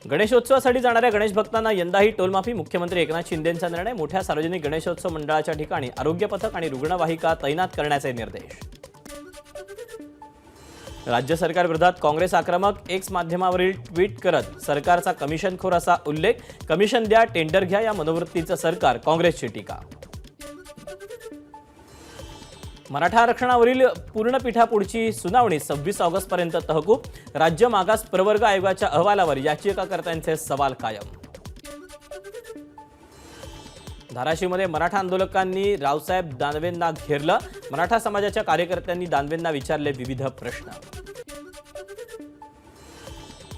गणेशोत्सवासाठी जाणाऱ्या गणेश भक्तांना यंदाही टोलमाफी. मुख्यमंत्री एकनाथ शिंदेंचा निर्णय. मोठ्या सार्वजनिक गणेशोत्सव मंडळाच्या ठिकाणी आरोग्य पथक आणि रुग्णवाहिका तैनात करण्याचे निर्देश. राज्य सरकार विरोधात काँग्रेस आक्रमक. एक्स माध्यमावरील ट्विट करत सरकारचा कमिशनखोर असा उल्लेख. कमिशन द्या, टेंडर घ्या या मनोवृत्तीचं सरकार, काँग्रेसची टीका. मराठा आरक्षणावरील पूर्णपीठापुढची सुनावणी 26 ऑगस्टपर्यंत तहकूब. राज्य मागास प्रवर्ग आयोगाच्या अहवालावर याचिकाकर्त्यांचे सवाल कायम. धाराशिवमध्ये मराठा आंदोलकांनी रावसाहेब दानवेंना घेरलं. मराठा समाजाच्या कार्यकर्त्यांनी दानवेंना विचारले विविध प्रश्न.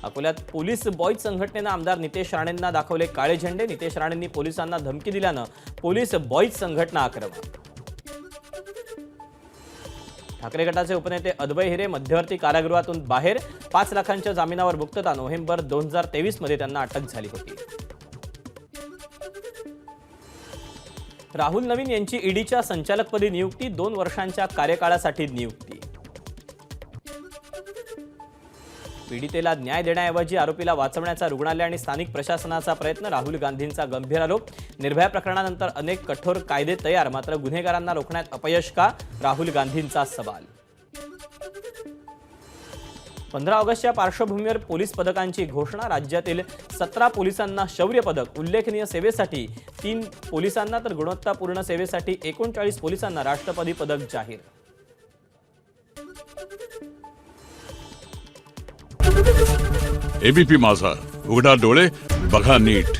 अकोल्यात पोलीस बॉईज संघटनेनं आमदार नितेश राणेंना दाखवले काळे झेंडे. नितेश राणेंनी पोलिसांना धमकी दिल्यानं पोलीस बॉईज संघटना आक्रमक. ठाकरे गटाचे उपनेते अद्वै हिरे मध्यवर्ती कारागृहातून बाहेर. 5 लाखांच्या जामिनावर मुक्तता. नोव्हेंबर 2023 मध्ये त्यांना अटक झाली होती. राहुल नवीन यांची ईडीच्या संचालकपदी नियुक्ती. 2 वर्षांच्या कार्यकाळासाठी नियुक्ती. पीडितेला न्याय देण्याऐवजी आरोपीला वाचवण्याचा रुग्णालय आणि स्थानिक प्रशासनाचा प्रयत्न. राहुल गांधींचा गंभीर आरोप. निर्भया प्रकरणानंतर अनेक कठोर कायदे तयार, मात्र गुन्हेगारांना रोखण्यात अपयश का? राहुल गांधींचा सवाल. 15 ऑगस्टच्या पार्श्वभूमीवर पोलीस पदकांची घोषणा. राज्यातील 17 पोलिसांना शौर्य पदक. उल्लेखनीय सेवेसाठी 3 पोलिसांना तर गुणवत्तापूर्ण सेवेसाठी 39 पोलिसांना राष्ट्रपती पदक जाहीर. एबीपी माझा, उघडा डोळे बघा नीट.